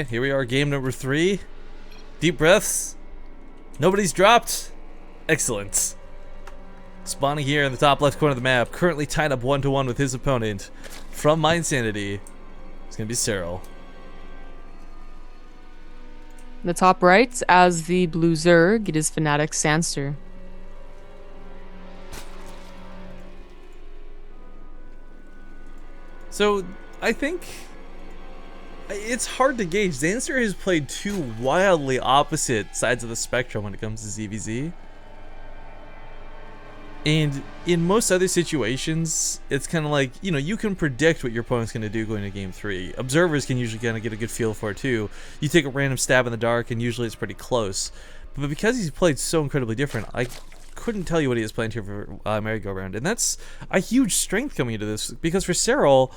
Here we are, game number 3. Deep breaths. Nobody's dropped. Excellent. Spawning here in the top left corner of the map, currently tied up 1-1 with his opponent. From my insanity, it's gonna be Serral. The top right, as the blue Zerg, it is Fnatic Zanster. So, I think it's hard to gauge. Zanster has played two wildly opposite sides of the spectrum when it comes to ZVZ. And in most other situations, it's kind of like, you know, you can predict what your opponent's going to do going to game 3. Observers can usually kind of get a good feel for it too. You take a random stab in the dark and usually it's pretty close. But because he's played so incredibly different, I couldn't tell you what he has planned here for merry-go-round. And that's a huge strength coming into this, because for Serral,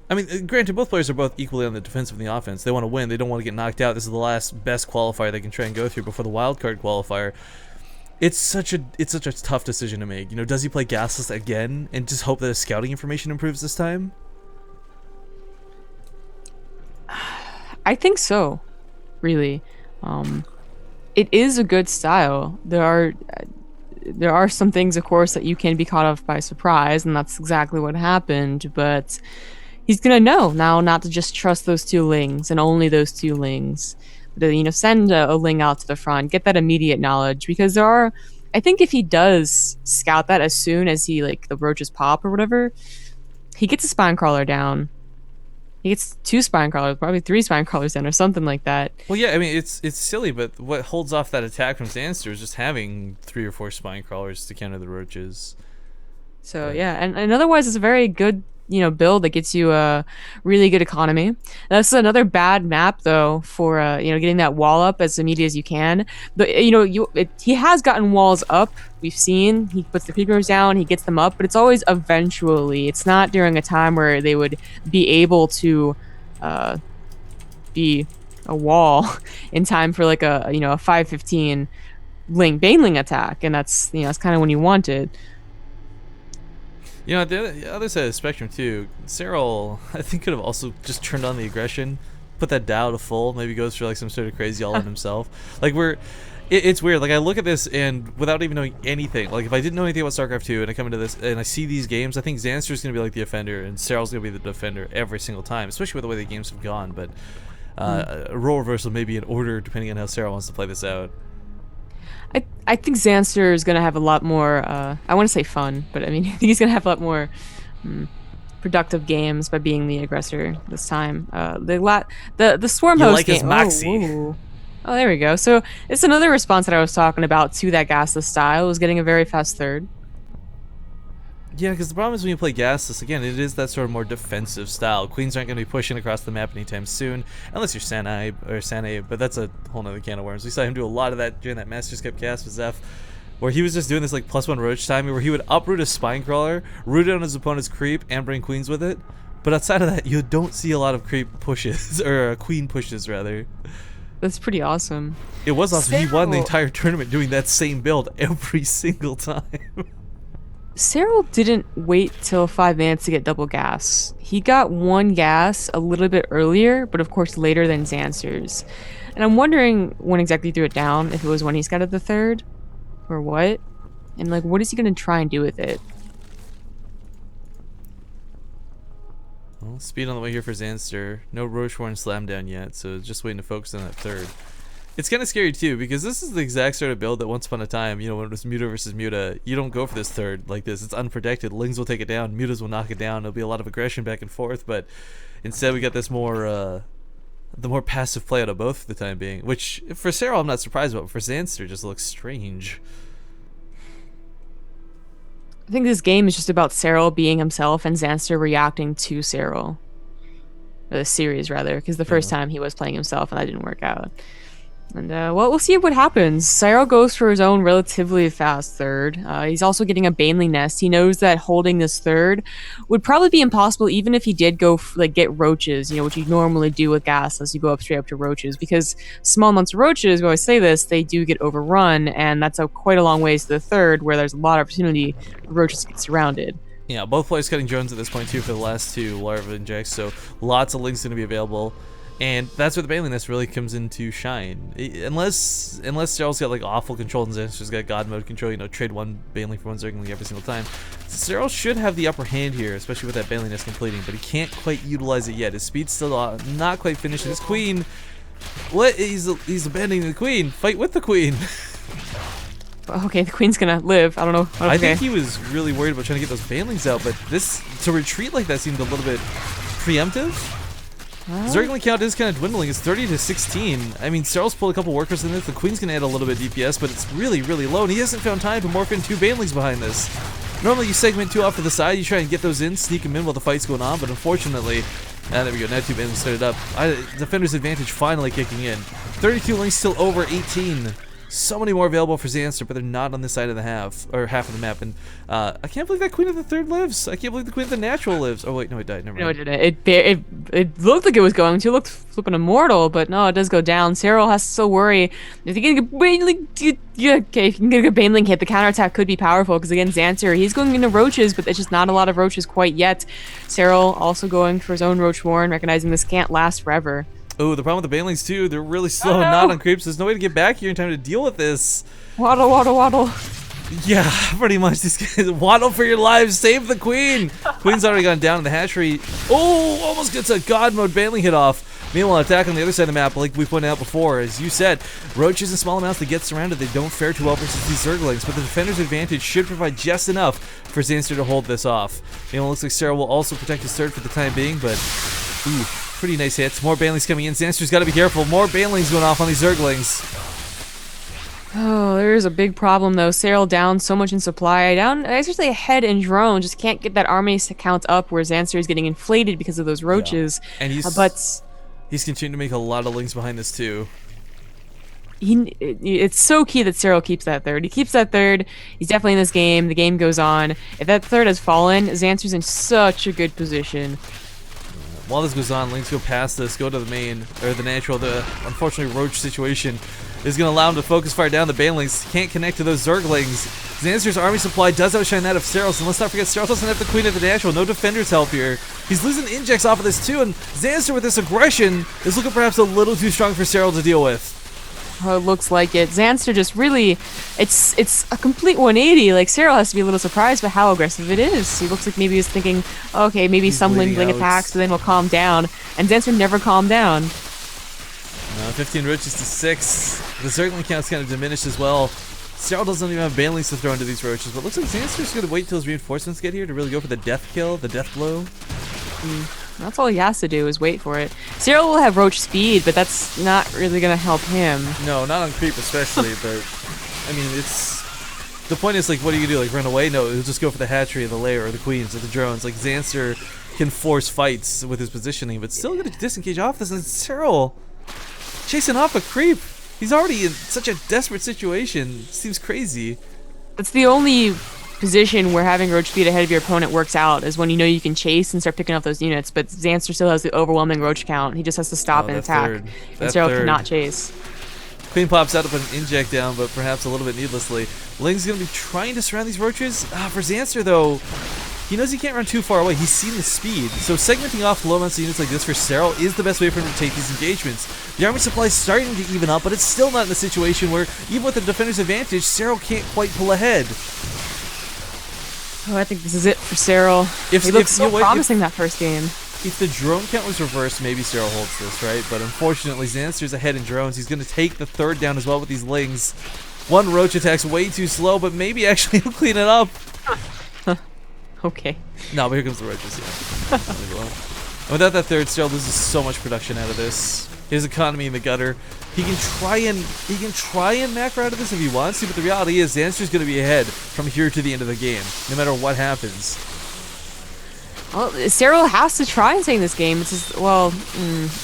I mean, granted, both players are both equally on the defensive and the offense. They want to win. They don't want to get knocked out. This is the last best qualifier they can try and go through before the wildcard qualifier. It's such a tough decision to make. You know, does he play gasless again and just hope that his scouting information improves this time? I think so, really. It is a good style. There are some things, of course, that you can be caught off by surprise, and that's exactly what happened. But he's gonna know now not to just trust those two lings and only those two lings. You know, send a ling out to the front, get that immediate knowledge, because I think if he does scout that as soon as he, like, the roaches pop or whatever, he gets a spine crawler down. He gets 2 spine crawlers, probably 3 spine crawlers down or something like that. Well, yeah, I mean, it's silly, but what holds off that attack from Zanster is just having 3 or 4 spine crawlers to counter the roaches. So yeah, and otherwise it's a very good, you know, build that gets you a really good economy. That's another bad map though for you know, getting that wall up as immediate as you can. But you know, he has gotten walls up. We've seen he puts the creepers down, he gets them up, but it's always eventually. It's not during a time where they would be able to be a wall in time for like a, you know, a 515 Baneling attack, and that's, you know, that's kind of when you want it. You know, the other side of the spectrum too, Serral, I think, could have also just turned on the aggression, put that Dow to full, maybe goes for like some sort of crazy all on himself. Like, it's weird. Like, I look at this and without even knowing anything, like if I didn't know anything about StarCraft 2 and I come into this and I see these games, I think Zanster's going to be like the offender and Serral's going to be the defender every single time, especially with the way the games have gone. But a role reversal may be in order depending on how Serral wants to play this out. I think Zanster is going to have a lot more, I want to say fun, but I mean, I think he's going to have a lot more productive games by being the aggressor this time. The Swarm Host like his game. Moxie. Oh, there we go. So it's another response that I was talking about to that gasless style, was getting a very fast third. Yeah, because the problem is when you play gasless, again, it is that sort of more defensive style. Queens aren't going to be pushing across the map anytime soon, unless you're Sanae, but that's a whole nother can of worms. We saw him do a lot of that during that Master's Cup cast with Zeph, where he was just doing this like +1 roach timing, where he would uproot a spine crawler, root it on his opponent's creep, and bring queens with it. But outside of that, you don't see a lot of creep pushes, or queen pushes, rather. That's pretty awesome. It was awesome. He won the entire tournament doing that same build every single time. Serral didn't wait till 5 minutes to get double gas. He got 1 gas a little bit earlier, but of course later than Zanster's. And I'm wondering when exactly he threw it down, if it was when he scouted the third, or what? And like, what is he going to try and do with it? Well, speed on the way here for Zanster. No Rocheworn slam down yet, so just waiting to focus on that third. It's kind of scary too, because this is the exact sort of build that once upon a time, you know, when it was Muta versus Muta, you don't go for this third like this. It's unprotected. Lings will take it down. Mutas will knock it down. There'll be a lot of aggression back and forth, but instead we got this more, the more passive play out of both for the time being, which for Serral I'm not surprised about, but for Zanster just looks strange. I think this game is just about Serral being himself and Zanster reacting to Serral. Or the series, rather, because the first time he was playing himself and that didn't work out. And, well, we'll see what happens. Serral goes for his own relatively fast third. He's also getting a Baneling nest. He knows that holding this third would probably be impossible even if he did go, like, get roaches, you know, which you normally do with gas as you go up straight up to roaches. Because small amounts of roaches, we always say this, they do get overrun, and that's quite a long ways to the third, where there's a lot of opportunity for roaches to get surrounded. Yeah, both players cutting drones at this point, too, for the last 2 larva injects, so lots of links going to be available. And that's where the Baneling Nest really comes into shine. Unless Serral's got like awful control and Zanster's got God mode control, you know, trade one Baneling for one Zergling every single time. Serral should have the upper hand here, especially with that Baneling Nest completing, but he can't quite utilize it yet. His speed's still not quite finished. His Queen, what? He's abandoning the Queen. Fight with the Queen. Okay, the Queen's gonna live. I don't know. Okay. I think he was really worried about trying to get those Banelings out, but this to retreat like that seemed a little bit preemptive. Zergling count is kind of dwindling. It's 30 to 16. I mean, Serral's pulled a couple workers in this. The Queen's going to add a little bit DPS, but it's really, really low, and he hasn't found time to morph in 2 Banelings behind this. Normally, you segment 2 off to the side. You try and get those in, sneak them in while the fight's going on, but unfortunately... there we go. Now 2 Banelings started up. Defender's advantage finally kicking in. 32 links still over 18. So many more available for Zanster, but they're not on this side of the half of the map. And I can't believe that Queen of the Third lives. I can't believe the Queen of the Natural lives. Oh wait, no, it died. Never mind. No, it didn't. It looked like it was going to. It looked flipping immortal, but no, it does go down. Serral has to still worry. If you can get Baneling, okay, if you can get a Baneling hit, the counterattack could be powerful because again, Zanster, he's going into roaches, but there's just not a lot of roaches quite yet. Serral also going for his own Roach Warren, recognizing this can't last forever. Oh, the problem with the Banelings too, they're really slow and not on creeps. There's no way to get back here in time to deal with this. Waddle, waddle, waddle. Yeah, pretty much. These guys waddle for your lives. Save the Queen. Queen's already gone down in the hatchery. Oh, almost gets a God mode Baneling hit off. Meanwhile, attack on the other side of the map, like we pointed out before, as you said, roaches in small amounts that get surrounded, they don't fare too well versus these Zerglings, but the defender's advantage should provide just enough for Zanster to hold this off. Meanwhile, it looks like Serral will also protect his third for the time being, but ooh, pretty nice hits. More Banelings coming in. Zanster's got to be careful. More Banelings going off on these Zerglings. Oh, there is a big problem though. Serral down so much in supply. Down, especially ahead in drone. Just can't get that army count up where Zanster is getting inflated because of those roaches. Yeah. And he's continuing to make a lot of links behind this too. It's so key that Serral keeps that third. He keeps that third. He's definitely in this game. The game goes on. If that third has fallen, Zanster's in such a good position. While this goes on, links go past this, go to the main, or the natural. The unfortunately roach situation is going to allow him to focus fire down the Banelings. Can't connect to those Zerglings. Zanster's army supply does outshine that of Serral's, and let's not forget Serral doesn't have the Queen of the Natural. No defender's help here. He's losing injects off of this too, and Zanster with this aggression is looking perhaps a little too strong for Serral to deal with. Oh, it looks like it. Zanster just really, it's a complete 180. Like, Serral has to be a little surprised by how aggressive it is. He looks like maybe he's thinking, okay, maybe some bling attacks, but then we'll calm down. And Zanster never calmed down. 15 roaches to 6. The Zergling count's kind of diminished as well. Serral doesn't even have Banelings to throw into these roaches, but it looks like Zanster's going to wait till his reinforcements get here to really go for the death kill, the death blow. That's all he has to do is wait for it. Serral will have roach speed, but that's not really going to help him. No, not on creep especially, but I mean, it's... The point is, like, what are you going to do? Like, run away? No, he'll just go for the hatchery, or the lair, or the queens, or the drones. Like, Zanster can force fights with his positioning, but still going to disengage off this, and Serral chasing off a creep. He's already in such a desperate situation. Seems crazy. That's the only position where having roach speed ahead of your opponent works out, is when you know you can chase and start picking up those units, but Zanster still has the overwhelming roach count. He just has to stop and attack, and Serral cannot chase. Queen pops out to put an inject down, but perhaps a little bit needlessly. Ling's going to be trying to surround these roaches. For Zanster, though, he knows he can't run too far away. He's seen the speed. So segmenting off low amounts of units like this for Serral is the best way for him to take these engagements. The army supply is starting to even up, but it's still not in a situation where, even with the defender's advantage, Serral can't quite pull ahead. Oh, I think this is it for Serral. He looked so promising that first game. If the drone count was reversed, maybe Serral holds this, right? But unfortunately, Zanster's ahead in drones. He's going to take the third down as well with these Lings. One roach attack's way too slow, but maybe actually he'll clean it up. Okay. No, but here comes the roaches, yeah. And without that third, Serral loses so much production out of this. His economy in the gutter. He can try and macro out of this if he wants to, but the reality is Zanster's going to be ahead from here to the end of the game, no matter what happens. Well, Serral has to try and stay in this game. It's his,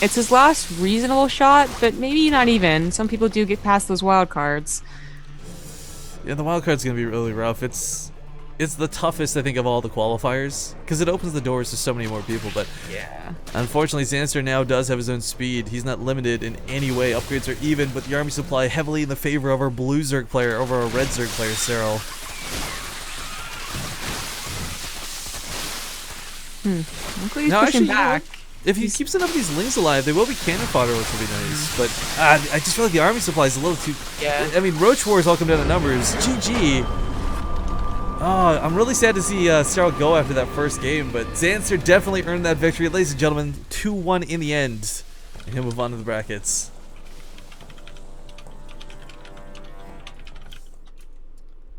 it's his last reasonable shot, but maybe not even. Some people do get past those wild cards. Yeah, the wild card's going to be really rough. It's the toughest, I think, of all the qualifiers, because it opens the doors to so many more people, but yeah. Unfortunately, Zanster now does have his own speed. He's not limited in any way. Upgrades are even, but the army supply heavily in the favor of our blue Zerg player over our red Zerg player, Serral. Look like he's pushing back. If he keeps enough of these lings alive, they will be cannon fodder, which will be nice. But I just feel like the army supply is a little too... Yeah. I mean, Roach Wars all come down to numbers. GG. Oh, I'm really sad to see Serral go after that first game, but Zanster definitely earned that victory. Ladies and gentlemen, 2-1 in the end. And he'll move on to the brackets.